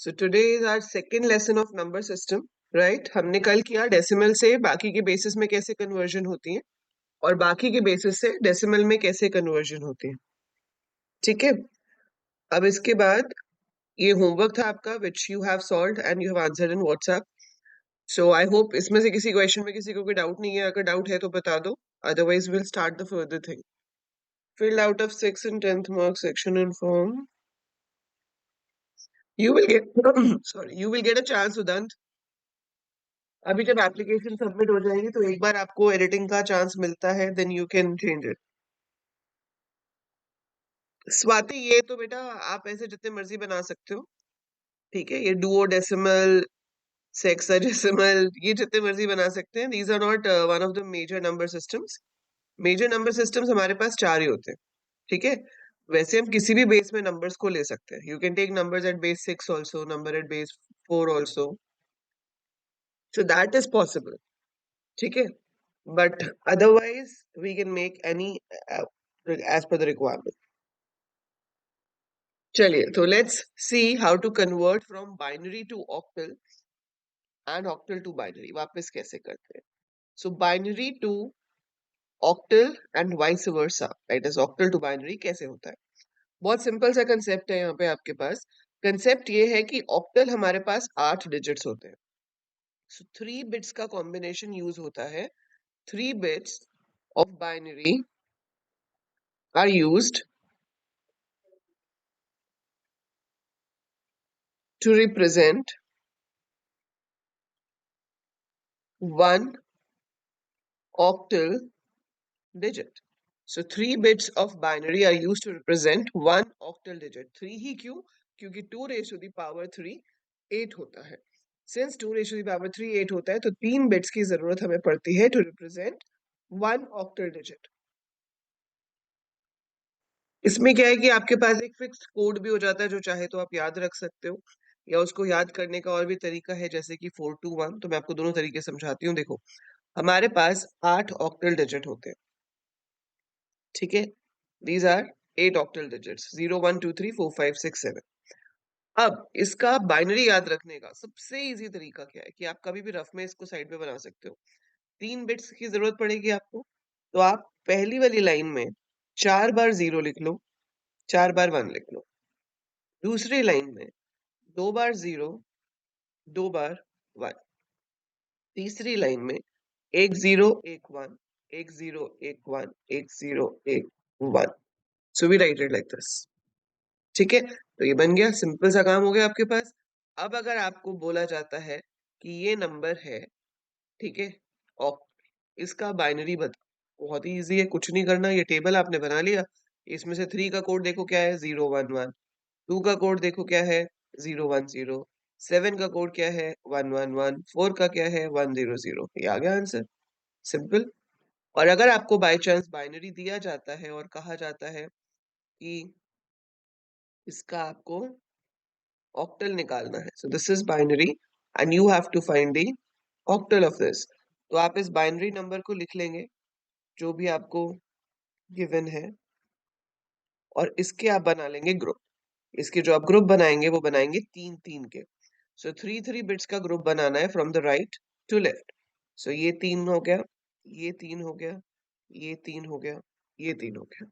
So today is our second lesson of number system, right? हमने कल किया decimal से बाकी के बेसिस में कैसे कन्वर्जन होती है और बाकी के बेसिस से डेसिमल में कैसे कन्वर्जन होती है. ठीक है. अब इसके बाद ये होमवर्क था आपका which you have solved and you have answered in WhatsApp. So I hope इसमें से किसी क्वेश्चन में किसी को कोई डाउट नहीं है. अगर डाउट है तो बता दो, otherwise will start the further thing. Filled out of 6th and 10th mark section and form. You will get sorry, you will get a chance, Udant. अभी जब एप्लीकेशन सबमिट हो जाएगी तो एक बार आपको एडिटिंग का चांस मिलता है, then you can change it. Swati, ये तो बेटा आप ऐसे जितने मर्जी बना सकते हो. ठीक है, ये डुओ डेसिमल, सेक्साडेसिमल, ये जितने मर्जी बना सकते हैं. These are not one of the major number systems. Major number systems हमारे पास 4 ही होते हैं. ठीक है. वैसे हम किसी भी बेस में नंबर्स को ले सकते हैं. You can take numbers at base 6 also, number at base 4 also. So that is possible. ठीक है. But otherwise we can make any as per the requirement. चलिए, तो let's see how to convert from binary to octal and octal to binary. वापस कैसे करते हैं. So binary to octal and vice versa, that is octal to binary कैसे होता है. बहुत सिंपल सा कंसेप्ट है यहाँ पे आपके पास. कंसेप्ट ये है कि ऑक्टल हमारे पास 8 डिजिट्स होते हैं. So 3 बिट्स का कॉम्बिनेशन यूज होता है. 3 bits of binary are used to represent one octal digit. So 3 bits of binary are used to represent one octal digit. 3 ही क्यों? क्योंकि 2 raised to the power 3 8 होता है. Since 2 raised to the power 3 8 होता है तो 3 bits की जरूरत हमें पड़ती है to represent one octal digit. इसमें क्या है कि आपके पास एक फिक्स्ड कोड भी हो जाता है जो चाहे तो आप याद रख सकते हो, या उसको याद करने का और भी तरीका है जैसे कि 421. तो मैं आपको दोनों तरीके समझाती हूँ. देखो, हमारे पास 8 ऑक्टल डिजिट होते हैं. ठीक है. These are 8 octal digits, 0 1 2 3 4 5 6 7. अब इसका बाइनरी याद रखने का सबसे इजी तरीका क्या है कि आप कभी भी रफ में इसको साइड पे बना सकते हो. 3 बिट्स की जरूरत पड़ेगी आपको, तो आप पहली वाली लाइन में 4 बार 0 लिख लो, 4 बार 1 लिख लो. दूसरी लाइन में 2 बार 0, 2 बार 1. तीसरी लाइन में 1 0 1 1, 1 0 1 1, 1 0 1 1. So we write it like this. ठीक है. तो ये बन गया, सिंपल सा काम हो गया आपके पास. अब अगर आपको बोला जाता है कि ये नंबर है, ठीक है, और इसका बाइनरी बता, बहुत ही इजी है, कुछ नहीं करना. ये टेबल आपने बना लिया. इसमें से 3 का कोड देखो क्या है, 0 1 1. 2 का कोड देखो क्या है, 0 1 0. 7 का कोड क्या है, 1 1 1. 4 का क्या है, 1 0 0. ये आ गया आंसर. सिंपल. और अगर आपको बाय चांस बाइनरी दिया जाता है और कहा जाता है कि इसका आपको ऑक्टल निकालना है, so this is binary and you have to find the octal of this, तो आप इस बाइनरी नंबर को लिख लेंगे जो भी आपको गिवन है, और इसके आप बना लेंगे ग्रुप. इसके जो आप ग्रुप बनाएंगे वो बनाएंगे 3 3 के. सो 3 3 बिट्स का ग्रुप बनाना है from the right to left. So ये 3 हो गया, ये 3 हो गया, ये 3 हो गया, ये 3 हो गया.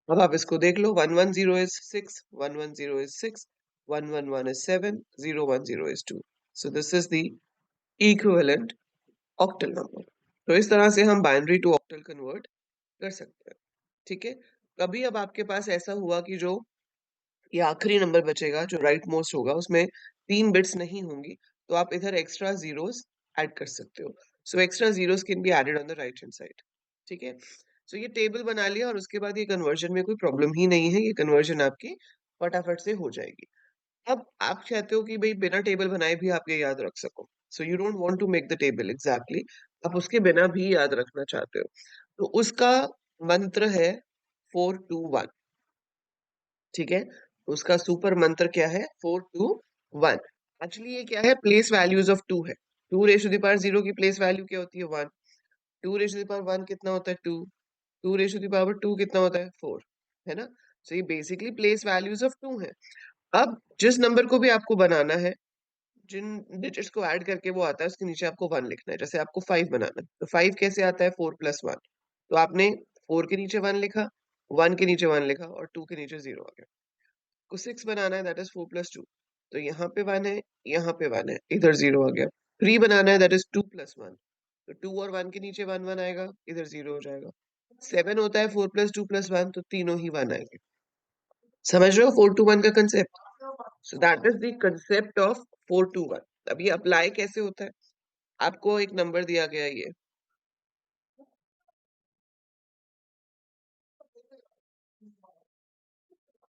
अब आप इसको देख लो. 1 1 0 is 6, 1 1 0 is 6, 1 1 1 is 7, 0 1 0 is 2. So this is the equivalent octal number. तो इस तरह से हम बाइनरी टू ऑक्टल कन्वर्ट कर सकते हैं. ठीक है. कभी अब आपके पास ऐसा हुआ कि जो ये आखिरी नंबर बचेगा जो राइट मोस्ट होगा उसमें 3 बिट्स नहीं होंगी, तो आप इधर एक्स्ट्रा जीरोस ऐड कर सकते हो. So extra zeros can be added on the right hand side. ठीक है. सो ये टेबल बना लिया और उसके बाद ये कन्वर्जन में कोई प्रॉब्लम ही नहीं है. ये कन्वर्जन आपकी फटाफट से हो जाएगी. अब आप चाहते हो कि भाई बिना टेबल बनाए भी आप ये याद रख सको. So you don't want to make the table exactly, आप उसके बिना भी याद रखना चाहते हो. तो उसका मंत्र है 4 2 1. ठीक है. उसका सुपर मंत्र क्या है, 4 2 1. एक्चुअली ये क्या है, प्लेस वैल्यूज ऑफ 2 है. 2 रेज़ टू द पावर 0 की प्लेस वैल्यू क्या होती है, 1. 2 रेज़ टू द पावर 1 कितना होता है, 2. 2 रेज़ टू द पावर 2 कितना होता है, 4. है ना. सो ये बेसिकली प्लेस वैल्यूज ऑफ 2 है. अब जिस नंबर को भी आपको बनाना है, जिन डिजिट्स को ऐड करके वो आता है उसके नीचे आपको 1 लिखना है। जैसे आपको 5 बनाना है, तो 5 कैसे आता है? 4 + 1। तो आपने 4 के नीचे 1 लिखा, 1 के नीचे 1 लिखा और 2 के नीचे 0 आ गया। को 6 बनाना है, दैट इज 4 + 2। तो यहाँ पे 1 है, यहाँ पे 1 है, इधर 0 आ गया। 3 बनाना है, दैट इज 2 + 1। तो 2 और 1 के नीचे 1 1 आएगा, इधर 0 हो जाएगा। 7 होता है 4 + 2 + 1, तो तीनों ही 1 आएंगे। समझ रहे हो 4 to 1 का concept? So that is the concept of 4 to 1। अब ये अप्लाई कैसे होता है? आपको एक नंबर दिया गया है ये,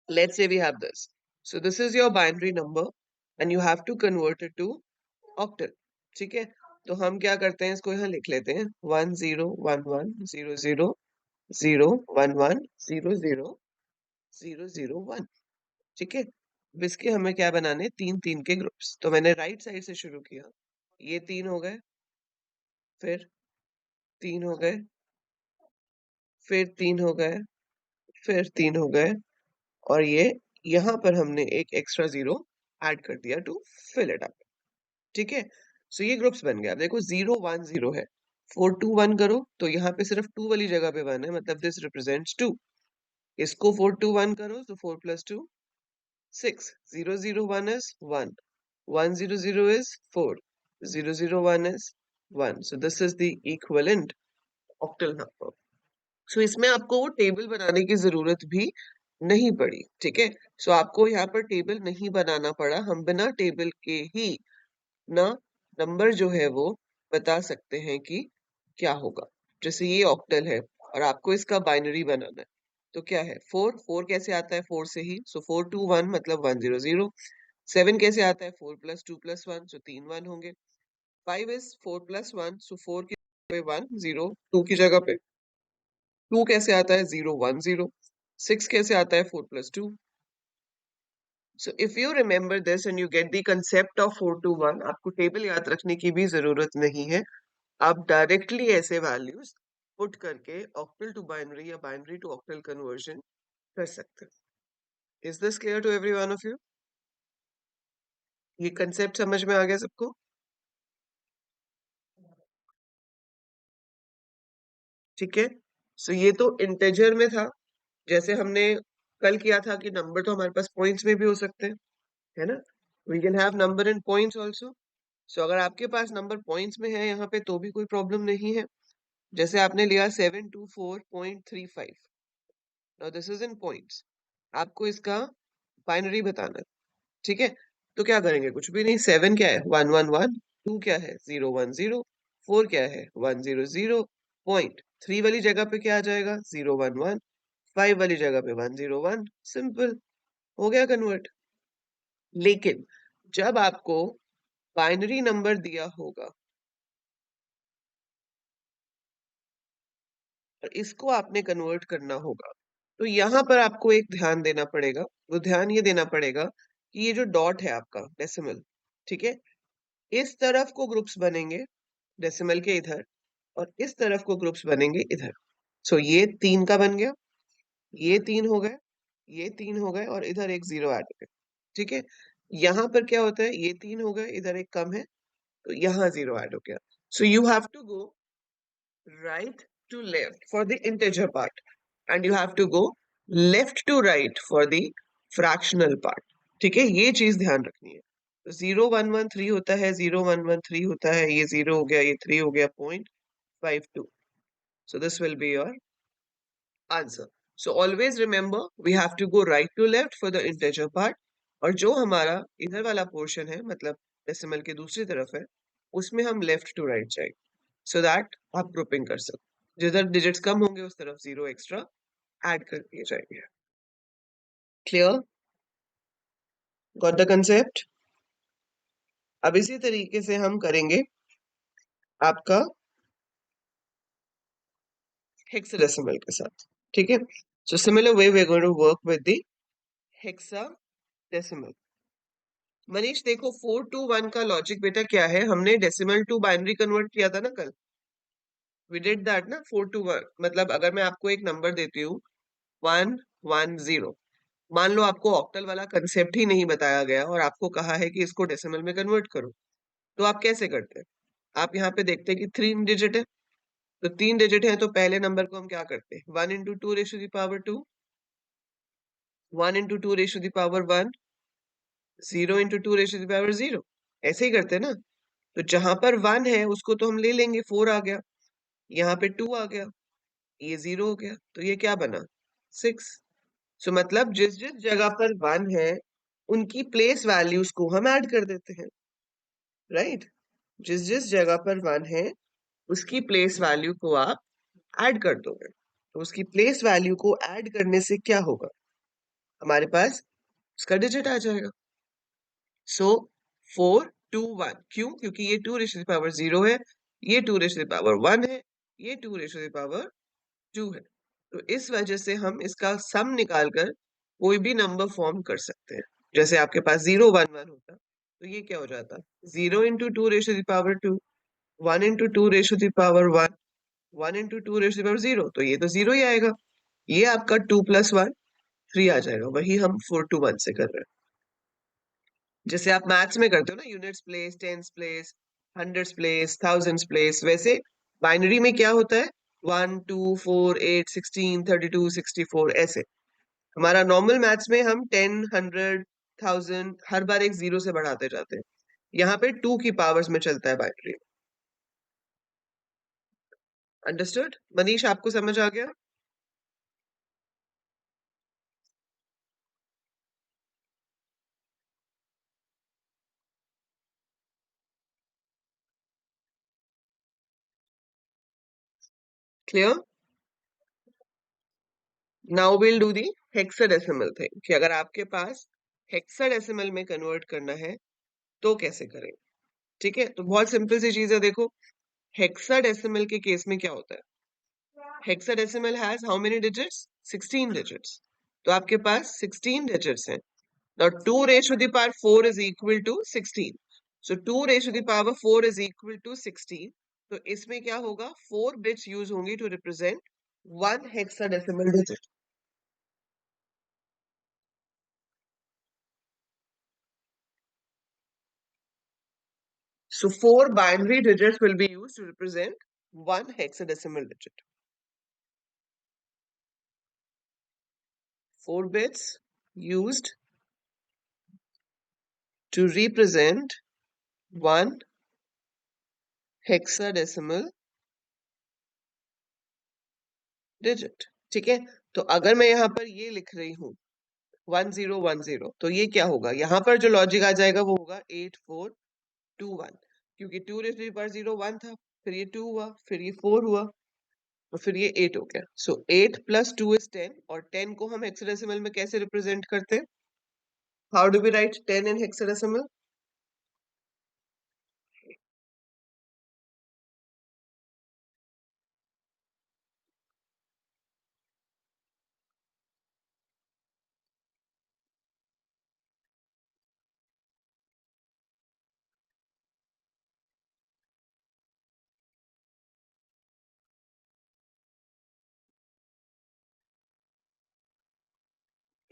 let's say we have this. So this is your binary number and you have to convert it to octal. ठीक है? तो हम क्या करते हैं, इसको यहाँ लिख लेते हैं 1 0 1 1 0 0 0 1 1 0 0 0 0 1। ठीक है? अब इसके हमें क्या बनाने, 3 3 के ग्रुप्स। तो मैंने राइट साइड से शुरू किया, ये 3 हो गए, फिर 3 हो गए, फिर 3 हो गए, फिर 3 हो गए, और ये यहाँ पर हमने एक एक्स्ट्रा 0 ऐड कर दिया टू फिल इट अप। ठीक है? सो ये ग्रुप्स बन गया। अब देखो 0 1 0 है, 4 2 1 करो तो यहाँ पे सिर्फ 2 वाली जगह पे 1 है, मतलब दिस रिप्रेजेंट्स 2। इसको 4 2 1 करो तो 4 + 2 6। 0 0 1 is 1, 1 0 0 is 4, 0 0 1 is 1। so this is the equivalent octal number। सो इसमें आपको वो टेबल बनाने की जरूरत भी नहीं पड़ी। ठीक है? सो आपको यहाँ पर टेबल नहीं बनाना पड़ा, हम बिना टेबल के ही ना नंबर जो है वो बता सकते हैं कि क्या होगा। जैसे ये ऑक्टल है और आपको इसका बाइनरी बनाना है, तो क्या है, 4 4 कैसे आता है? 4 से ही, सो 4 2 1 मतलब 1 0 0। 7 कैसे आता है? 4 + 2 + 1, सो 3 1 होंगे। 5 इज 4 + 1, सो 4 की जगह पे 1 0, 2 की जगह पे 2 कैसे आता है? 0 1 0। 6 कैसे आता है? 4 + 2। So if you remember this and you get the concept of 4 to 1, आपको टेबल याद रखने की भी जरूरत नहीं है। आप डायरेक्टली ऐसे वैल्यूज पुट करके ऑक्टल टू बाइनरी या बाइनरी टू ऑक्टल कन्वर्जन कर सकते हैं। Is this clear to every one of you? ये कंसेप्ट समझ में आ गया सबको? ठीक है? सो ये तो इंटेजर में था, जैसे हमने कल किया था कि नंबर तो हमारे पास पॉइंट्स में भी हो सकते हैं, है ना? We can have number in points also. So अगर आपके पास नंबर पॉइंट्स में है यहाँ पे तो भी कोई प्रॉब्लम नहीं है। जैसे आपने लिया 724.35, now this is in points, आपको इसका बाइनरी बताना है। ठीक है? तो क्या करेंगे? कुछ भी नहीं। 7 क्या है? 1 1 1। 2 क्या है? 0 1 0। 4 क्या है? 1 0 0। पॉइंट 3 वाली जगह पे क्या आ जाएगा? 0 1 1। 5 वाली जगह पे 1 0 1। सिंपल, हो गया कन्वर्ट। लेकिन जब आपको बाइनरी नंबर दिया होगा और इसको आपने कन्वर्ट करना होगा, तो यहाँ पर आपको एक ध्यान देना पड़ेगा। वो ध्यान ये देना पड़ेगा कि ये जो डॉट है आपका डेसिमल, ठीक है, इस तरफ को ग्रुप्स बनेंगे डेसिमल के इधर, और इस तरफ को ग्रुप्स बनेंगे इधर। सो ये 3 का बन गया, ये 3 हो गए, ये 3 हो गए, और इधर एक 0 ऐड हो गया। ठीक है? यहाँ पर क्या होता है? ये 3 हो गए, इधर एक कम है, तो यहाँ 0 ऐड हो गया। So you have to go right to left for the integer part, and you have to go left to right for the fractional part। ठीक है? ये चीज ध्यान रखनी है। तो 0 1 1 3 होता है, 0 1 1 3 होता है, ये 0 हो गया, ये 3 हो गया, 0.52। so this will be your answer। so always remember we have to go right to left for the integer part, और जो हमारा इधर वाला पोर्शन है, मतलब डेसिमल के दूसरी तरफ है, उसमें हम लेफ्ट टू राइट जाएंगे, सो दैट आप ग्रुपिंग कर सकते। जिधर डिजिट्स कम होंगे उस तरफ 0 एक्स्ट्रा ऐड कर दिए जाएंगे। क्लियर? Got the concept? अब इसी तरीके से हम करेंगे आपका हेक्साडेसिमल के साथ। ठीक है? So similar way we are going to work with the hexadecimal. Manish देखो 4 to 1 का लॉजिक बेटा क्या है, हमने डेसिमल टू बाइनरी कन्वर्ट किया था ना कल, वी डिड दैट ना। 4 to 1 मतलब अगर मैं आपको एक नंबर देती हूँ 1 1 0, मान लो आपको ऑक्टल वाला कंसेप्ट ही नहीं बताया गया और आपको कहा है कि इसको डेसिमल में कन्वर्ट करो, तो आप कैसे करते हैं? आप यहाँ पे देखते हैं कि 3 डिजिट है, तो 3 डिजिट है, तो पहले नंबर को हम क्या करते हैं? 1 into 2 raised to the power 2, 1 into 2 raised to the power 1, 0 into 2 raised to the power 0, ऐसे ही करते हैं ना। तो जहां पर 1 है उसको तो हम ले लेंगे, 4 आ गया, यहाँ पे 2 आ गया, ये 0 हो गया, तो ये क्या बना? 6। सो मतलब जिस जिस जगह पर 1 है उनकी प्लेस वैल्यूज को हम ऐड कर देते हैं, राइट? जिस जिस जगह पर 1 है उसकी प्लेस वैल्यू को आप ऐड कर दोगे, तो उसकी प्लेस वैल्यू को ऐड करने से क्या होगा? हमारे पास उसका डिजिट आ जाएगा। सो 4 2 1, क्यों? क्योंकि ये 2 raised to the power 0 है, ये 2 raised to the power 1 है, ये 2 raised to the power 2 है। तो इस वजह से हम इसका सम निकाल कर कोई भी नंबर फॉर्म कर सकते हैं। जैसे आपके पास 0 1 1 होता, तो ये क्या हो जाता? 0 into 2 raised to the power 2, 1 into 2 raised to the power 1, 1 into 2 raised to the power 0, तो ये तो 0 ही आएगा। ये आपका 2 + 1 3 आ जाएगा, वही हम 4 to 1 से कर रहे हैं। जैसे आप मैथ्स में करते हो ना, units place, tens place, hundreds place, thousands place, वैसे बाइनरी में क्या होता है? 1 2 4 8 16 32 64 ऐसे। हमारा नॉर्मल मैथ्स में हम 10 100 1000 हर बार एक जीरो से बढ़ाते जाते हैं, यहाँ पे 2 की पावर्स में चलता है बाइनरी। अंडरस्टूड? मनीष, आपको समझ आ गया? Clear? Now will do the hexadecimal thing, कि अगर आपके पास हेक्साडेसिमल में कन्वर्ट करना है तो कैसे करें। ठीक है, तो बहुत सिंपल सी चीज है, देखो। हेक्साडेसिमल के केस में क्या होता है? Hexadecimal has how many digits? 16 digits. तो आपके पास 16 डिजिट्स हैं। Now 2 raised to the power 4 is equal to 16. So 2 raised to the power 4 is equal to 16. तो इसमें क्या होगा? 4 bits यूज होंगी to represent one hexadecimal digit. So 4 binary digits will be used to represent one hexadecimal digit. 4 bits used to represent one hexadecimal digit. ठीक है, तो अगर मैं यहाँ पर ये लिख रही हूँ 1010, तो ये क्या होगा? यहाँ पर जो लॉजिक आ जाएगा वो होगा 8421, क्योंकि 2 raised to the power 0 1 था, फिर ये 2 हुआ, फिर ये 4 हुआ, और फिर ये 8 हो गया। सो 8 + 2 is 10, और 10 को हम हेक्साडेसिमल में कैसे रिप्रेजेंट करते हैं? How do we write 10 in hexadecimal?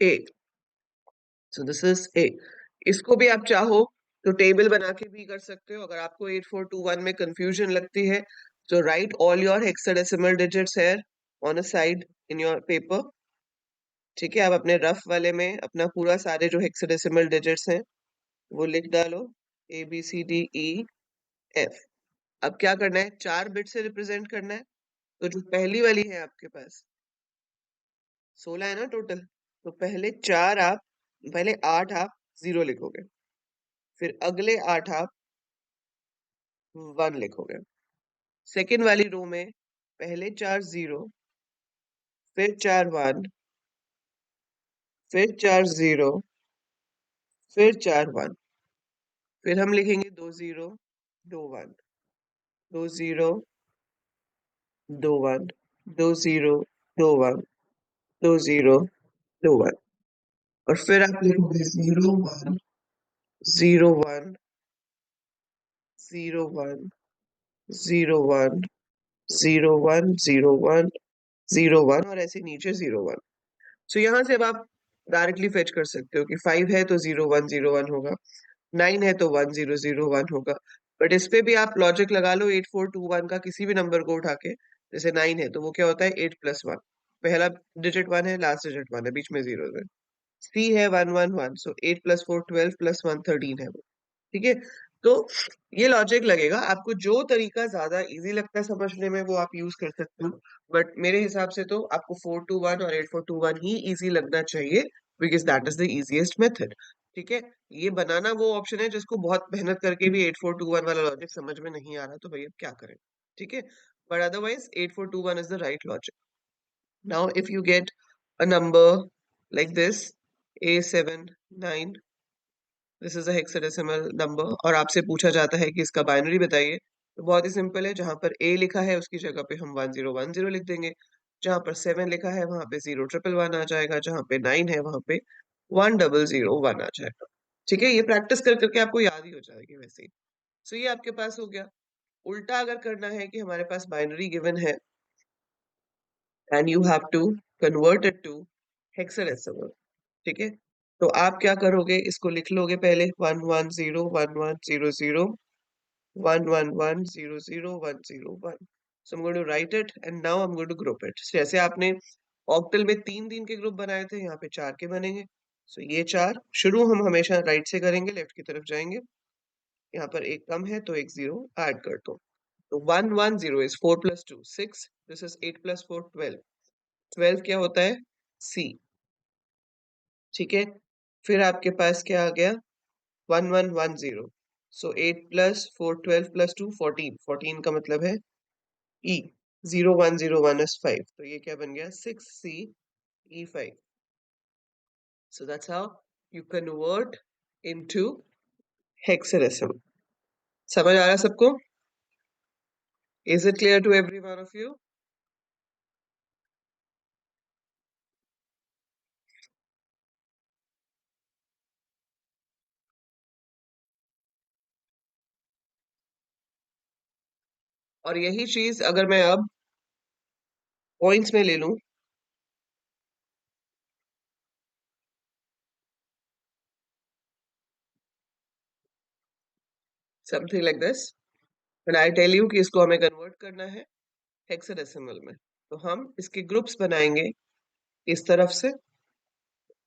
A, so this is A. इसको भी आप चाहो तो टेबल बना के भी कर सकते हो। अगर आपको 8421 में कंफ्यूजन लगती है, तो right all your hexadecimal digits here on a side in your paper. ठीक है, आप अपने रफ वाले में अपना पूरा सारे जो हेक्साडेसिमल डिजिट्स हैं वो लिख डालो, ABCDEF। अब क्या करना है? 4 बिट से रिप्रेजेंट करना है, तो जो पहली वाली है आपके पास 16 है ना टोटल, तो पहले 8 आप 0 लिखोगे, फिर अगले 8 आप 1 लिखोगे। सेकेंड वाली रो में पहले 4 0, फिर 4 1, फिर 4 0, फिर 4 1, फिर हम लिखेंगे 2 0 2 1, 2 0 2 1, 2 0 2 1, 2 0 2 1, और फिर आप लिखोगे 0 1 0 1 0 1 0 1 0 1 0 1 0 1, और ऐसे नीचे 0 1। सो यहाँ से अब आप डायरेक्टली फेच कर सकते हो कि 5 है तो 0101 होगा, 9 है तो 1001 होगा। बट इस पे भी आप लॉजिक लगा लो 8421 का, किसी भी नंबर को उठा के। जैसे 9 है तो वो क्या होता है 8+1, पहला डिजिट 1 है, लास्ट डिजिट 1 है, बीच में 0 है। सी है 111, सो 8+4 12 +1 13 है वो। ठीक है, तो ये लॉजिक लगेगा आपको, जो तरीका ज्यादा इजी लगता है समझने में वो आप यूज कर सकते हो। बट मेरे हिसाब से तो आपको 421 और 8421 ही इजी लगना चाहिए, because that is the easiest method. ठीक है, ये बनाना वो ऑप्शन है जिसको बहुत मेहनत करके भी 8421 वाला लॉजिक समझ में नहीं आ रहा, तो भैया क्या करें। ठीक है, but otherwise 8421 is the right logic. Now if you get a number like this, A79, this is a hexadecimal number, और आपसे पूछा जाता है कि इसका बाइनरी बताइए, तो बहुत ही सिंपल है, जहां पर ए लिखा है उसकी जगह पे हम 1010 लिख देंगे, जहां पर 7 लिखा है वहां पे 0111 आ जाएगा, जहां पे 9 है वहां पे 1001 आ जाएगा। ठीक है, ये प्रैक्टिस कर करके आपको याद ही हो जाएगी वैसे ही। सो ये आपके पास हो गया। उल्टा अगर करना है कि हमारे पास बाइनरी गिवन है and you have to convert it to hexadecimal. ठीक है, तो आप क्या करोगे, इसको लिख लोगे पहले 1101100 11100 101। So I'm going to write it and now I'm going to group it. जैसे आपने ऑक्टल में 3 के ग्रुप बनाए थे, यहाँ पे 4 के बनेंगे। सो ये 4 शुरू हम हमेशा राइट से करेंगे, लेफ्ट की तरफ जाएंगे। यहाँ पर एक कम है तो एक 0 ऐड कर दो। तो 110 is 4+2 6, दिस इज 8+4 12। 12 क्या होता है, सी। ठीक है, फिर आपके पास क्या आ गया, 1110। सो 8+4 12+2 14, 14 का मतलब है ई। 0101 is 5, तो ये क्या बन गया 6C E5। So that's how you convert into hexadecimal. समझ आ रहा है सबको? Is it clear to every one of you? और यही चीज अगर मैं अब पॉइंट्स में ले लूं, something like this, when I tell you कि इसको हमें कन्वर्ट करना है हेक्साडेसिमल में, तो हम इसके ग्रुप्स बनाएंगे इस तरफ से।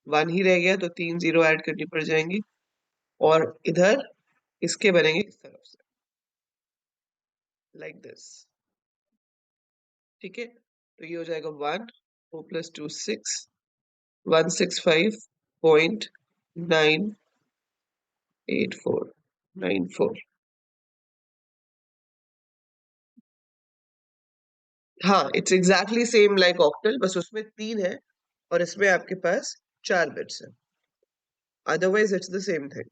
1 ही रह गया तो 3 0 ऐड करनी पड़ जाएंगी, और इधर इसके बनेंगे इस तरफ से, लाइक दिस। ठीक है, तो ये हो जाएगा 1 4+2 6 165.98494। हाँ, it's exactly same like octal, बस उसमें 3 है और इसमें आपके पास 4 बिट्स है। Otherwise it's the same thing,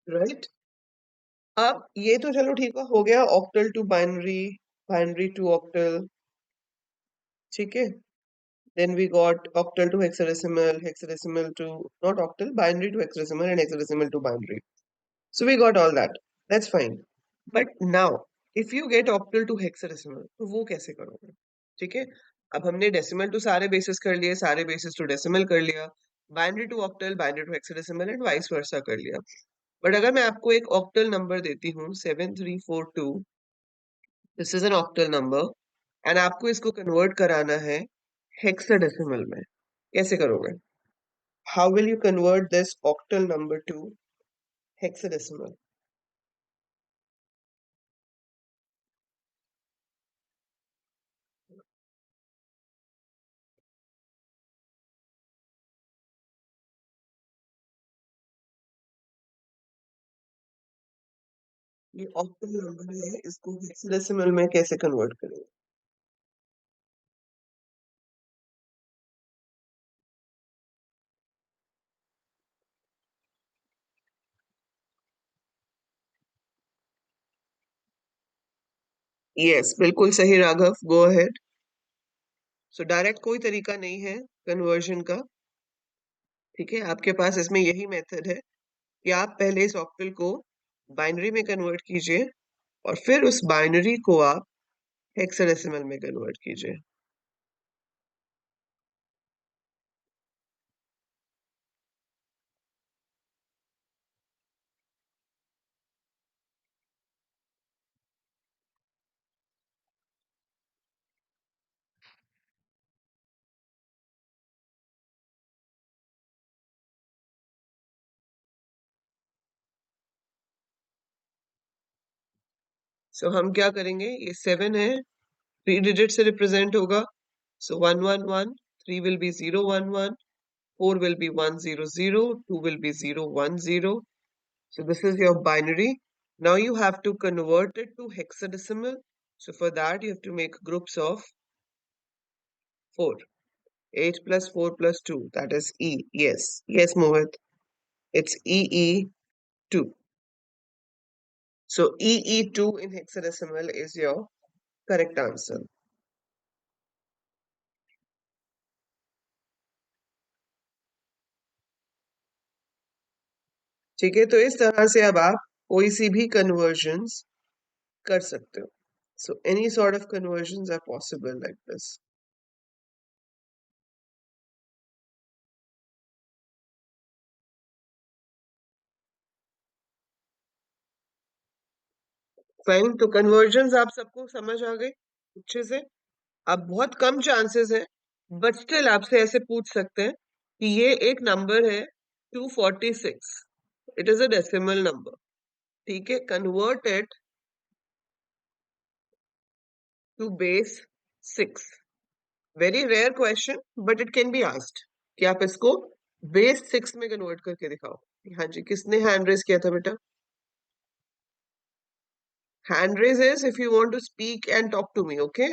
right. अब ये तो चलो ठीक है, हो गया octal to binary, binary to octal. ठीक है, then we got octal to hexadecimal, hexadecimal to not octal, binary to hexadecimal and hexadecimal to binary. So we got all that, that's fine. But now if you get octal to hexadecimal तो वो कैसे करोगे? ठीक है, अब हमने decimal to सारे basis कर लिए, सारे बेसिस टू डेसिमल कर लिया, binary to octal, binary to hexadecimal and vice versa कर लिया। बट अगर मैं आपको एक ऑक्टल नंबर देती हूँ 7342, this is an octal number, and आपको इसको कन्वर्ट कराना है हेक्साडेसिमल में, कैसे करोगे? How will you convert this octal number to hexadecimal? ये octal number है, इसको hexadecimal में कैसे convert करेंगे? Yes, बिल्कुल सही Raghav, go ahead. So direct कोई तरीका नहीं है कन्वर्जन का, ठीक है, आपके पास इसमें यही मेथड है कि आप पहले इस ऑक्टल को बाइनरी में कन्वर्ट कीजिए और फिर उस बाइनरी को आप हेक्साडेसिमल में कन्वर्ट कीजिए। सो हम क्या करेंगे, ये 7 है, 3 डिजिट से रिप्रेजेंट होगा। सो 111, 3 will be 011, 4 will be 100, 2 will be 010. So this is your binary. Now you have to convert it to hexadecimal. So for that you have to make groups of 4. 8 plus 4 plus 2, that is E. Yes, yes, Mohit. It's EE2. So EE2 in hexadecimal is your correct answer. ठीक है, तो इस तरह से अब आप कोई सी भी कन्वर्जन्स कर सकते हो। So any sort of conversions are possible like this. Fine, तो कन्वर्जन्स आप सबको समझ आ गए अच्छे से। अब बहुत कम चांसेस है, बट स्टिल आपसे ऐसे पूछ सकते हैं कि ये एक नंबर है 246, it is a decimal number. ठीक है, convert it to base 6। Very rare question, but it can be asked कि आप इसको बेस 6 में कन्वर्ट करके दिखाओ। हाँ जी, किसने हैंड रेज किया था बेटा? Hand raise is if you want to speak and talk to me, okay?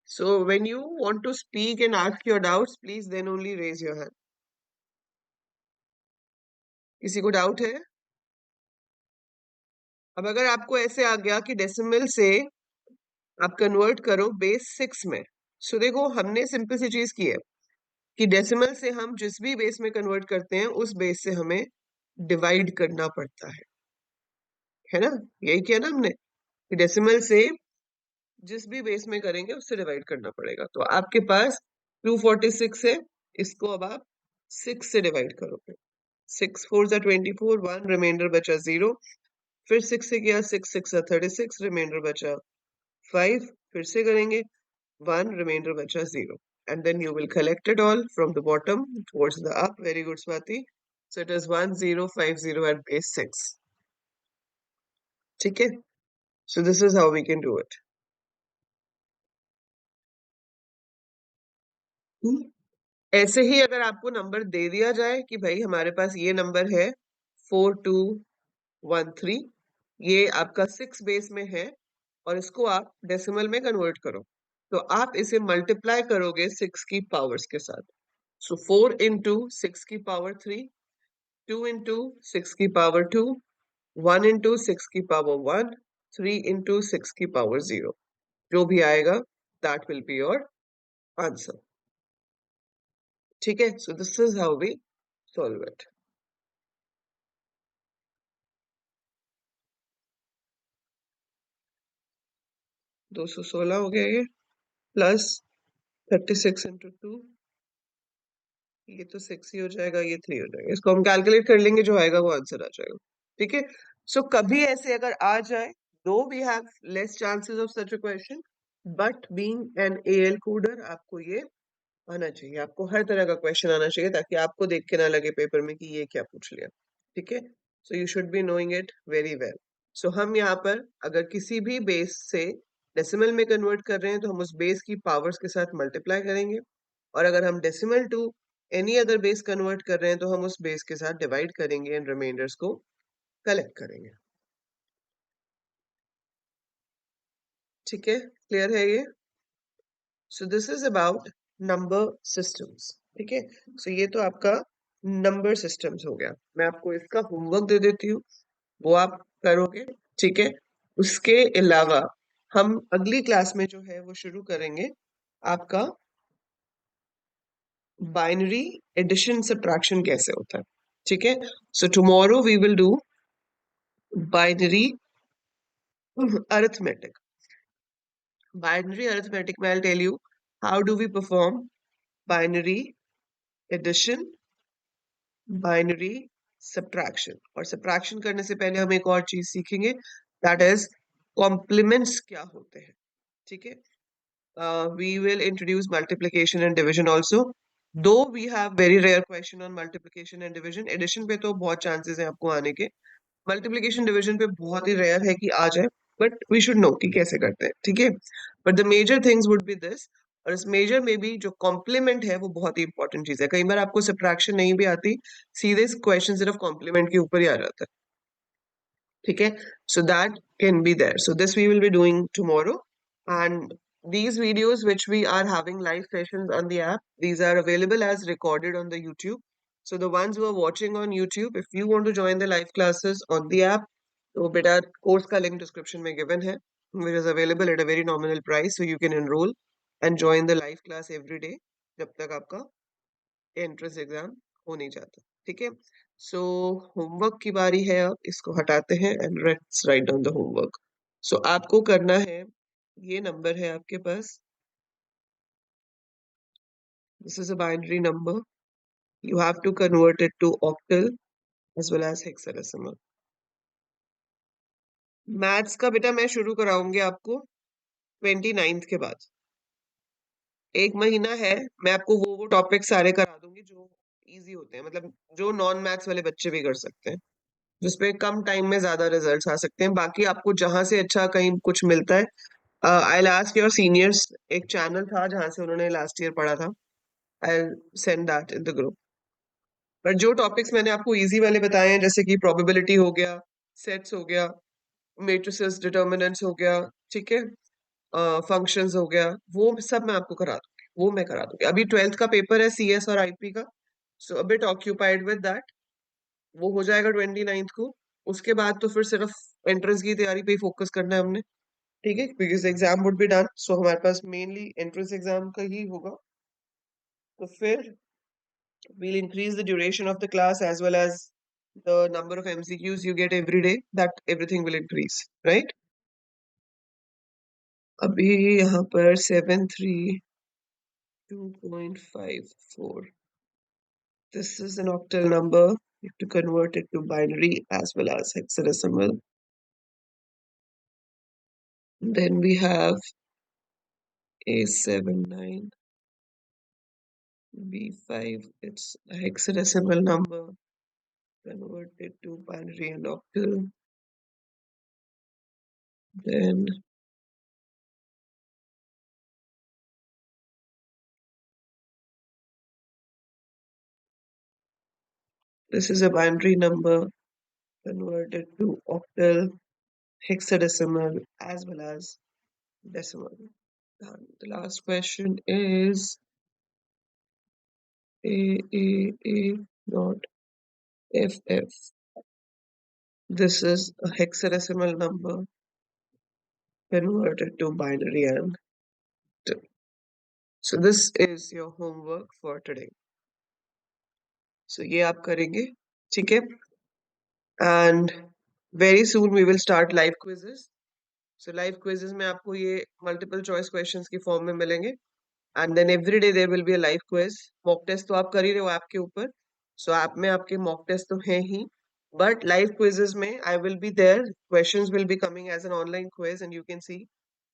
So when you want to speak and ask your doubts, please then only raise your hand. किसी को doubt है? अब अगर आपको ऐसे आ गया कि डेसिमल से आप कन्वर्ट करो बेस 6 में, सो देखो हमने सिंपल सी चीज की है कि डेसिमल से हम जिस भी बेस में कन्वर्ट करते हैं उस बेस से हमें डिवाइड करना पड़ता है ना? यही किया ना हमने कि डेसिमल से जिस भी बेस में करेंगे उससे डिवाइड करना पड़ेगा। तो आपके पास 246 है, इसको अब आप 6 से डिवाइड करोगे। 6 4 जा 24, 1 रिमाइंडर बचा 0। फिर 6 से किया, 6 6 जा 36, रिमाइंडर बचा 5। फिर से करेंगे, 1 रिमाइंडर बचा 0। And then you will collect it all from the bottom towards the up. Very good, Swati. So it is 1050 at base 6. ठीक है? So this is how we can do it. ऐसे ही अगर आपको नंबर दे दिया जाए कि भाई हमारे पास ये नंबर है 4213, ये आपका 6 बेस में है और इसको आप डेसिमल में कन्वर्ट करो, तो आप इसे मल्टीप्लाई करोगे 6 की पावर्स के साथ। सो 4 इंटू 6 की पावर 3, 2 इंटू 6 की पावर 2, 1 इंटू 6 की पावर 1, 3 इंटू 6 की पावर 0। जो भी आएगा that will be your answer. ठीक है, so this is how we solve it. 216 हो गया ये, प्लस 36 इंटू 2, ये तो 6 ही हो जाएगा, ये 3 हो जाएगा। इसको हम कैलकुलेट कर लेंगे, जो आएगा वो आंसर आ जाएगा। ठीक है, सो कभी ऐसे अगर आ जाए, though we have less chances of such a question, but being an AL coder आपको ये आना चाहिए, आपको हर तरह का क्वेश्चन आना चाहिए ताकि आपको देख के ना लगे पेपर में कि ये क्या पूछ लिया। ठीक है, so you should be knowing it very well. So हम यहाँ पर अगर किसी भी बेस से डेसिमल में कन्वर्ट कर रहे हैं तो हम उस बेस की पावर्स के साथ मल्टीप्लाई करेंगे, और अगर हम decimal to any other base convert कर रहे हैं तो हम उस बेस के साथ डिवाइड करेंगे एंड रिमाइंडर्स को कलेक्ट करेंगे। ठीक है, क्लियर है ये? सो this is about number systems. ठीक है, सो ये तो आपका नंबर सिस्टम्स हो गया। मैं आपको इसका होमवर्क दे देती हूँ, वो आप करोगे। ठीक है, उसके अलावा हम अगली क्लास में जो है वो शुरू करेंगे आपका बाइनरी एडिशन सब्ट्रैक्शन कैसे होता है, ठीक है। So tomorrow we will do binary arithmetic. Binary arithmetic में I'll tell you how do we perform binary addition, binary subtraction. और सब्ट्रैक्शन करने से पहले हम एक और चीज सीखेंगे, दैट इज कॉम्प्लीमेंट्स क्या होते हैं, ठीक है। We will introduce multiplication and division also. Though we have very rare question on multiplication and division, addition पे तो बहुत chances हैं आपको आने के, मल्टीप्लीकेशन डिवीजन पे बहुत ही रेयर है कि आ जाए, बट वी शुड नो कि कैसे करते हैं, ठीक है। But the major things would be this, और इस मेजर में भी जो कॉम्प्लीमेंट है वो बहुत ही इंपॉर्टेंट चीज है। कई बार आपको सब्ट्रैक्शन नहीं भी आती, सीधे क्वेश्चन सिर्फ कॉम्प्लीमेंट के ऊपर ही आ जाता है, ठीक है। So that can be there. So this we will be doing tomorrow, and these videos which we are having live sessions on the app, these are available as recorded on the YouTube. So the ones who are watching on YouTube, if you want to join the live classes on the app, तो बेटा course का link description में given है, which is available at a very nominal price, so you can enroll and join the live class every day जब तक आपका entrance exam हो नहीं जाता, ठीक है। सो होमवर्क की बारी है, अब इसको हटाते हैं and let's write down the homework. So आपको करना है, ये नंबर है आपके पास, this is a binary number, you have to convert it to octal as well as hexadecimal. Maths का बेटा मैं शुरू कराऊंगी आपको 29th के बाद, एक महीना है, मैं आपको वो टॉपिक सारे करा दूंगी जो इजी होते हैं, मतलब जो नॉन मैथ्स वाले बच्चे भी कर सकते हैं, जिसपे कम टाइम में ज्यादा रिजल्ट्स आ सकते हैं। बाकी आपको जहां से अच्छा कहीं कुछ मिलता है, आई आस्क योर सीनियर्स, एक चैनल था जहां से उन्होंने लास्ट ईयर पढ़ा था, I send that in the group. पर जो टॉपिक्स मैंने आपको इजी वाले बताए हैं, जैसे कि प्रोबेबिलिटी हो गया, सेट्स हो गया, मेट्रिसेस डिटर्मिनेंट्स हो गया, ठीक है, फंक्शंस हो गया, वो सब मैं आपको करा दूंगी, वो मैं करा दूंगी। अभी 12th का पेपर है सीएस और आईपी का, so a bit occupied with that, वो हो जाएगा 29th को। उसके बाद तो फिर सिर्फ एंट्रेंस की तैयारी पे ही फोकस करना है हमने, ठीक है, because exam would be done, so हमारे पास मेनली एंट्रेंस एग्जाम का ही होगा। तो फिर we'll increase the duration of the class as well as the number of MCQs you get every day, that everything will increase, right? अभी यहाँ पर 732.54, this is an octal number, you have to convert it to binary as well as hexadecimal. Then we have A79 B5, it's a hexadecimal number converted to binary and octal. Then this is a binary number converted to octal, hexadecimal as well as decimal. And the last question is A dot FF. This is a hexadecimal number converted to binary and octal. So this is your homework for today. So ये आप करेंगे, ठीक है, and very soon we will start live quizzes. So live quizzes में आपको ये multiple choice questions की form में मिलेंगे, and then every day there will be a live quiz. Mock test तो आप कर ही रहे हो ऐप के ऊपर, so ऐप में आपके mock test तो हैं ही, but live quizzes में I will be there, questions will be coming as an online quiz and you can see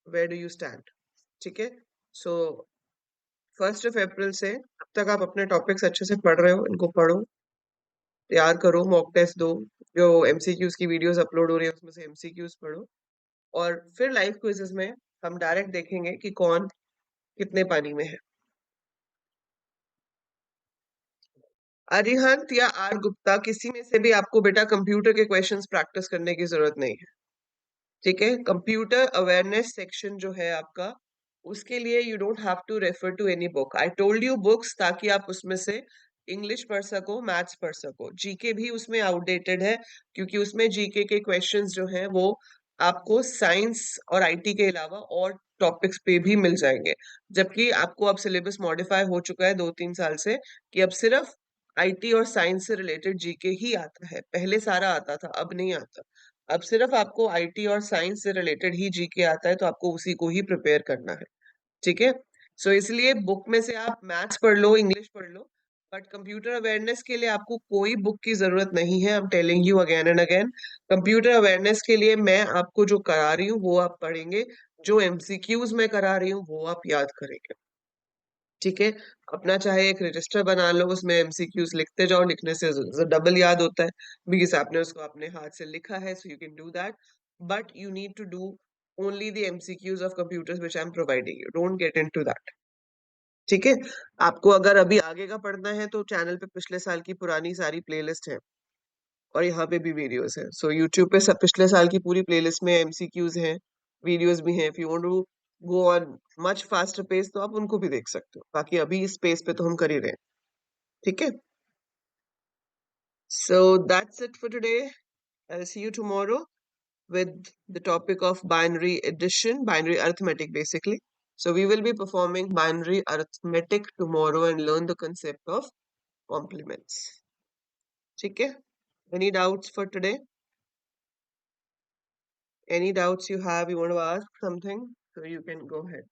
where do you stand, ठीक है। so 1st of April से अब तक आप अपने टॉपिक्स अच्छे से पढ़ रहे हो, इनको पढ़ो, तैयार करो, मॉक टेस्ट दो, जो एमसीक्यूज की वीडियोस अपलोड हो रही है उसमें से एमसीक्यूज पढ़ो, और फिर लाइव क्विजेस में हम डायरेक्ट देखेंगे कि कौन कितने पानी में है। अरिहंत या आर गुप्ता, किसी में से भी आपको बेटा कंप्यूटर के क्वेश्चंस प्रैक्टिस करने की जरूरत नहीं है, ठीक है। कंप्यूटर अवेयरनेस सेक्शन जो है आपका, उसके लिए you don't have to refer to any book, I told you books, ताकि आप उसमें से इंग्लिश पढ़ सको, मैथ्स पढ़ सको। जीके भी उसमें आउटडेटेड है, क्योंकि उसमें जीके के क्वेश्चंस जो हैं वो आपको साइंस और आईटी के अलावा और टॉपिक्स पे भी मिल जाएंगे। जबकि आपको अब सिलेबस मॉडिफाई हो चुका है 2-3 साल से, कि अब सिर्फ आईटी और साइंस से रिलेटेड जीके ही आता है। पहले सारा आता था, अब नहीं आता। अब सिर्फ आपको आईटी और साइंस से रिलेटेड ही जीके आता है, तो आपको उसी को ही प्रिपेयर करना है। ठीक है। सो इसलिए बुक में से आप मैथ्स पढ़ लो, इंग्लिश पढ़ लो, बट कंप्यूटर अवेयरनेस के लिए आपको कोई बुक की जरूरत नहीं है। I am telling you again and again, computer awareness के लिए मैं आपको जो करा रही हूँ वो आप पढ़ेंगे, जो एमसीक्यूज मैं करा रही हूँ वो आप याद करेंगे। ठीक है। अपना चाहे एक रजिस्टर बना लो, उसमें एमसीक्यूज लिखते जाओ, लिखने से डबल याद होता है, बिकॉज आपने उसको अपने हाथ से लिखा है, so you can do that. But you need to do only the MCQs of computers which I'm providing you. Don't get into that. ठीक है। आपको अगर अभी आगे का पढ़ना है तो चैनल पे पिछले साल की पुरानी सारी प्लेलिस्ट है, और यहाँ पे भी वीडियोस हैं। सो यूट्यूब पे सब पिछले साल की पूरी प्लेलिस्ट में एमसीक्यूज हैं, वीडियोस भी हैं। If you want to go on much faster pace तो आप उनको भी देख सकते हो। बाकी अभी इस पेस पे तो हम कर ही रहे हैं। ठीक है। So that's it for today. I will see you tomorrow with the topic of binary addition, binary arithmetic basically. So we will be performing binary arithmetic tomorrow and learn the concept of complements. Okay? Any doubts for today? Any doubts you have, you want to ask something? So you can go ahead.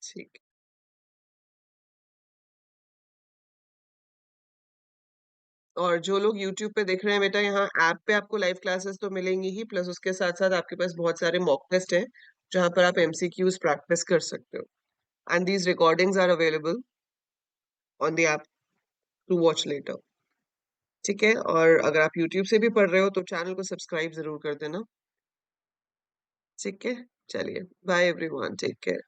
ठीक। और जो लोग YouTube पे देख रहे हैं बेटा, यहाँ ऐप पे आपको लाइव क्लासेस तो मिलेंगी ही, प्लस उसके साथ साथ आपके पास बहुत सारे मॉक टेस्ट हैं जहाँ पर आप MCQs प्रैक्टिस कर सकते हो। And these recordings are available on the app to watch later. ठीक है। और अगर आप YouTube से भी पढ़ रहे हो तो चैनल को सब्सक्राइब जरूर कर देना। ठीक है। चलिए, बाय एवरीवन, टेक केयर।